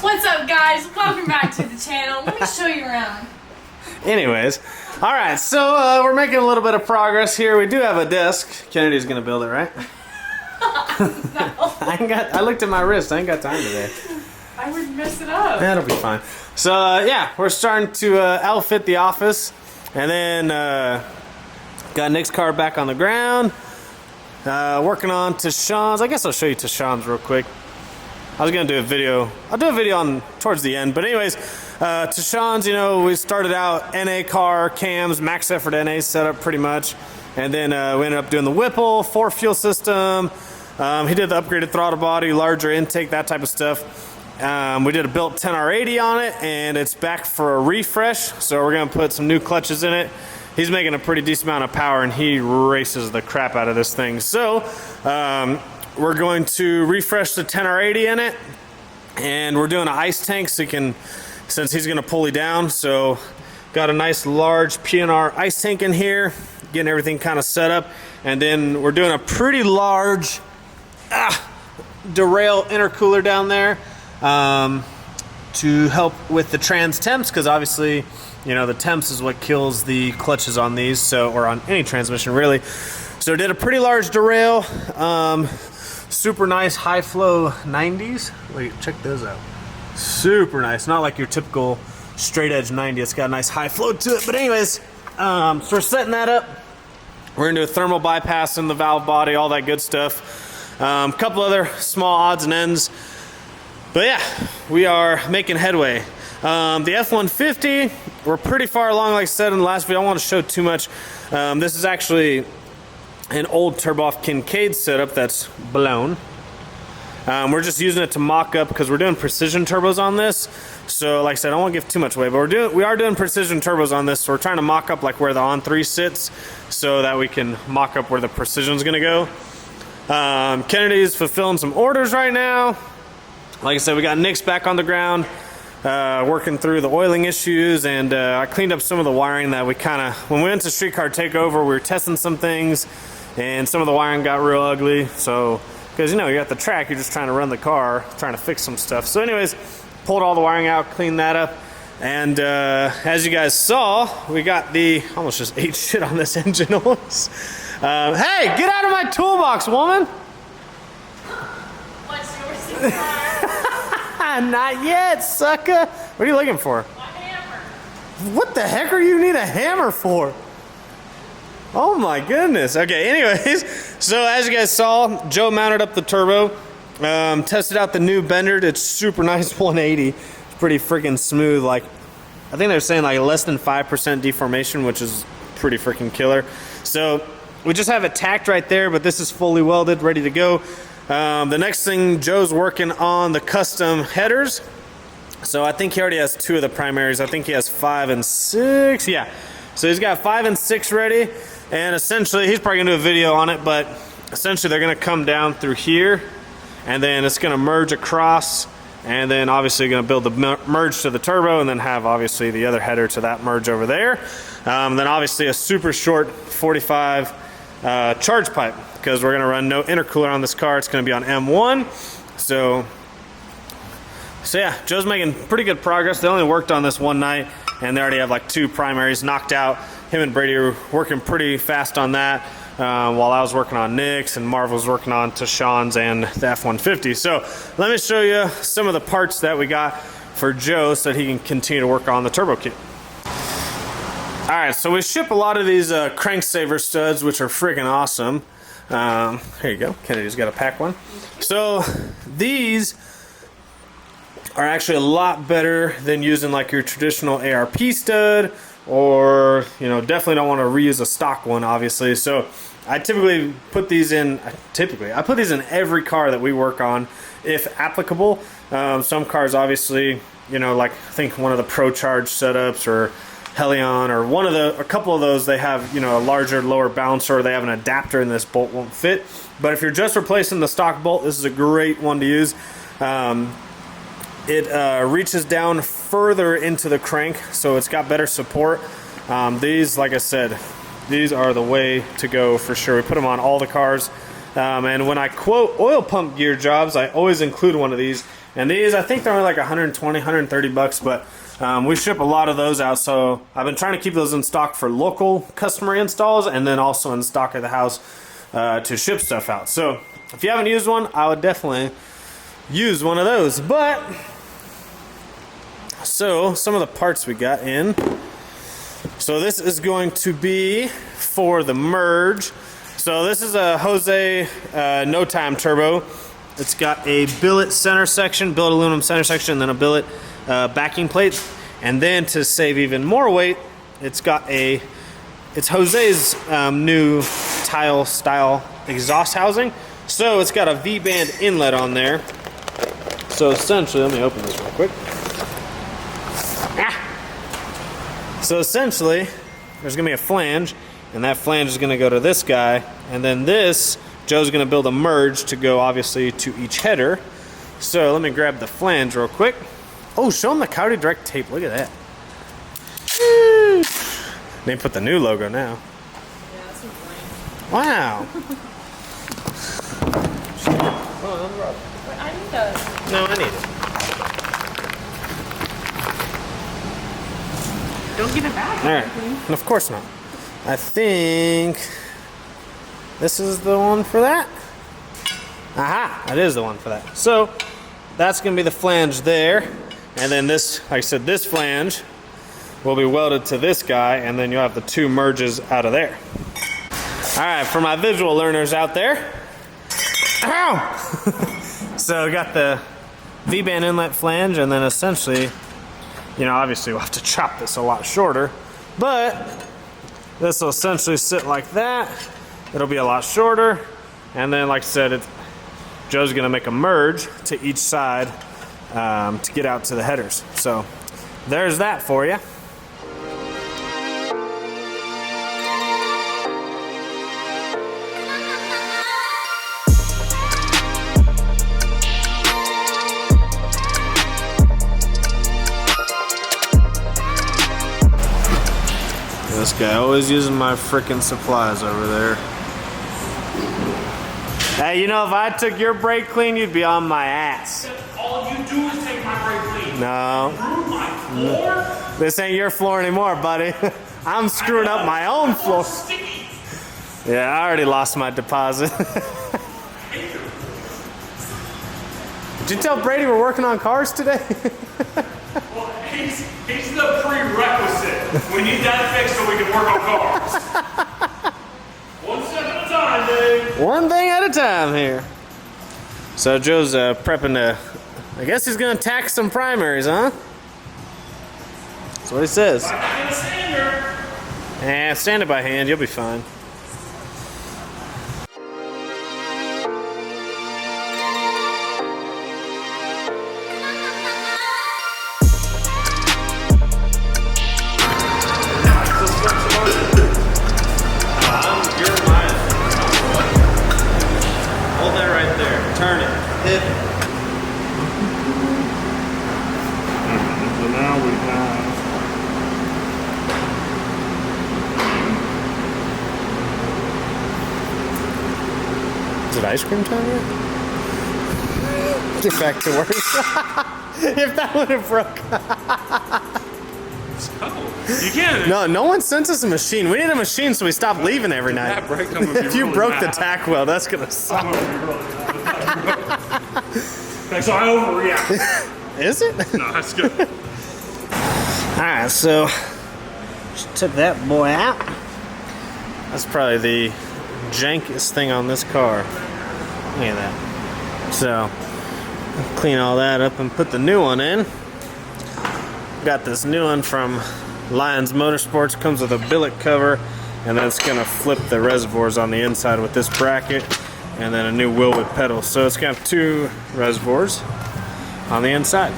What's up, guys? Welcome back to the channel. Let me show you around. Anyways, all right, so we're making a little bit of progress here. We do have a desk. Kennedy's gonna build it, right? No. I looked at my wrist. I ain't got time today. I would mess it up. That'll be fine. So yeah, we're starting to outfit the office, and then got Nick's car back on the ground. Working on Tashawn's. I guess I'll show you Tashawn's real quick. I was gonna do a video. I'll do a video on towards the end. But anyways, Tashawn's, you know, we started out NA car, cams, max effort NA setup pretty much. And then we ended up doing the Whipple, 4-fuel system. He did the upgraded throttle body, larger intake, that type of stuff. We did a built 10R80 on it, and it's back for a refresh. So we're gonna put some new clutches in it. He's making a pretty decent amount of power, and he races the crap out of this thing. So we're going to refresh the 10R80 in it, and we're doing an ice tank so he can, since he's gonna pulley down. So got a nice large PNR ice tank in here, getting everything kind of set up. And then we're doing a pretty large derail intercooler down there to help with the trans temps, because obviously, you know, the temps is what kills the clutches on these, so, or on any transmission really. So did a pretty large derail, super nice high flow 90s. Wait, check those out. Super nice, not like your typical straight edge 90. It's got a nice high flow to it. But anyways, so we're setting that up. We're gonna do a thermal bypass in the valve body, all that good stuff. A couple other small odds and ends. But yeah, we are making headway. The F-150, we're pretty far along, like I said in the last video. I don't want to show too much. This is actually an old turbo-off Kincaid setup that's blown. We're just using it to mock up because we're doing precision turbos on this. So like I said, I don't want to give too much away, but we are doing precision turbos on this. So we're trying to mock up like where the on-3 sits so that we can mock up where the precision's gonna go. Kennedy's fulfilling some orders right now. Like I said, we got Nick's back on the ground, working through the oiling issues, and I cleaned up some of the wiring that we kind of, when we went to Streetcar Takeover, we were testing some things, and some of the wiring got real ugly. So, because you know, you're at the track, you're just trying to run the car, trying to fix some stuff. So anyways, pulled all the wiring out, cleaned that up, and as you guys saw, we got the, almost just ate shit on this engine noise. Hey, get out of my toolbox, woman! What's your secret? Not yet, sucker. What are you looking for? My hammer. What the heck are you need a hammer for? Oh my goodness. Okay, anyways, so as you guys saw, Joe mounted up the turbo, tested out the new bender. It's super nice 180. It's pretty freaking smooth. Like, I think they're saying like less than 5% deformation, which is pretty freaking killer. So we just have it tacked right there, but this is fully welded, ready to go. The next thing, Joe's working on the custom headers. So I think he already has 2 of the primaries. I think he has 5 and 6. Yeah. So he's got 5 and 6 ready. And essentially, he's probably gonna do a video on it, but essentially they're gonna come down through here, and then it's gonna merge across, and then obviously gonna build the merge to the turbo, and then have obviously the other header to that merge over there. Then obviously a super short 45 charge pipe, because we're gonna run no intercooler on this car. It's gonna be on M1. So yeah, Joe's making pretty good progress. They only worked on this one night, and they already have like 2 primaries knocked out. Him and Brady were working pretty fast on that, while I was working on Nick's, and Marv was working on Tashawn's and the F-150. So let me show you some of the parts that we got for Joe so that he can continue to work on the turbo kit. All right, so we ship a lot of these crank saver studs, which are freaking awesome. Here you go. Kennedy's got a pack one. So these are actually a lot better than using like your traditional ARP stud, or, you know, definitely don't want to reuse a stock one, obviously. So I typically put these in, I put these in every car that we work on, if applicable. Some cars, obviously, you know, like I think one of the Pro Charge setups, or Helion, or a couple of those, they have, you know, a larger, lower bouncer, or they have an adapter and this bolt won't fit. But if you're just replacing the stock bolt, this is a great one to use. It reaches down further into the crank, so it's got better support. These, like I said, these are the way to go for sure. We put them on all the cars. And when I quote oil pump gear jobs, I always include one of these, And these, I think they're only like 120, 130 bucks, but we ship a lot of those out. So I've been trying to keep those in stock for local customer installs and then also in stock at the house to ship stuff out. So if you haven't used one, I would definitely use one of those. But so some of the parts we got in. So this is going to be for the merge. So this is a Jose No Time turbo. It's got a billet center section, billet aluminum center section, and then a billet backing plate. And then to save even more weight, it's Jose's new tile style exhaust housing. So it's got a V-band inlet on there. So essentially, let me open this real quick. So essentially, there's gonna be a flange, and that flange is gonna go to this guy, and then this, Joe's gonna build a merge to go obviously to each header. So let me grab the flange real quick. Oh, show them the Coyote Direct tape, look at that. They put the new logo now. Yeah, that's lame. Wow. But I need those. No, I need it. Don't give it back. All right, of course not. I think this is the one for that. Aha, it is the one for that. So that's gonna be the flange there. And then this, like I said, this flange will be welded to this guy, and then you'll have the two merges out of there. All right, for my visual learners out there. Ow! So we got the V-band inlet flange, and then essentially, you know, obviously we'll have to chop this a lot shorter, but this will essentially sit like that. It'll be a lot shorter, and then like I said, Joe's gonna make a merge to each side to get out to the headers. So there's that for you. This guy always using my freaking supplies over there. Hey, you know, if I took your brake clean, you'd be on my ass. All you do is take my brake clean. No. Ruin my floor. This ain't your floor anymore, buddy. I'm screwing up my own floor. Sticky. Yeah, I already lost my deposit. Did you tell Brady we're working on cars today? Well, he's the prerequisite. We need that fixed so we can work on cars. One step at a time, Dave. One thing at a time here. So Joe's prepping to, I guess he's gonna tack some primaries, huh? That's what he says. I'm not gonna stand her. Stand it by hand, you'll be fine. Hold that right there. Turn it. Hit it. So now we have. Is it ice cream time yet? Get back to work. If that would have broke. You can't. No one sent us a machine. We need a machine so we stop leaving every night. That break, I'm gonna be If you really broke the mad. tack wheel, that's gonna suck. I'm gonna be really mad. Okay, so I overreacted. Is it? No, that's good. Alright, so just took that boy out. That's probably the jankiest thing on this car. Look at that. So clean all that up and put the new one in. Got this new one from Lions Motorsports. Comes with a billet cover, and then it's gonna flip the reservoirs on the inside with this bracket, and then a new wheel with pedals. So it's got two reservoirs on the inside.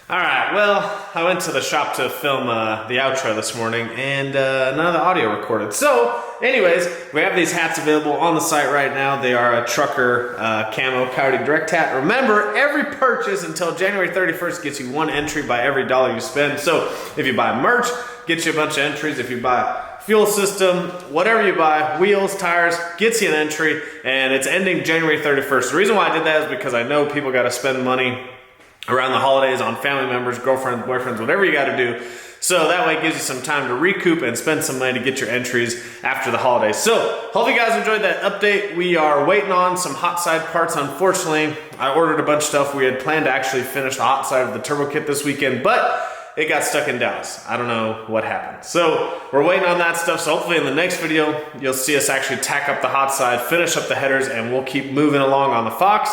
Alright, well, I went to the shop to film the outro this morning, and none of the audio recorded. So, anyways, we have these hats available on the site right now. They are a trucker camo Coyote Direct hat. Remember, every purchase until January 31st gets you one entry by every dollar you spend. So, if you buy merch, gets you a bunch of entries. If you buy fuel system, whatever you buy, wheels, tires, gets you an entry, and it's ending January 31st. The reason why I did that is because I know people got to spend money around the holidays on family members, girlfriends, boyfriends, whatever you got to do. So that way it gives you some time to recoup and spend some money to get your entries after the holidays. So hope you guys enjoyed that update. We are waiting on some hot side parts. Unfortunately, I ordered a bunch of stuff. We had planned to actually finish the hot side of the turbo kit this weekend, but it got stuck in Dallas. I don't know what happened. So we're waiting on that stuff. So hopefully in the next video, you'll see us actually tack up the hot side, finish up the headers, and we'll keep moving along on the Fox.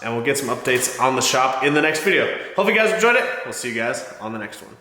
And we'll get some updates on the shop in the next video. Hope you guys enjoyed it. We'll see you guys on the next one.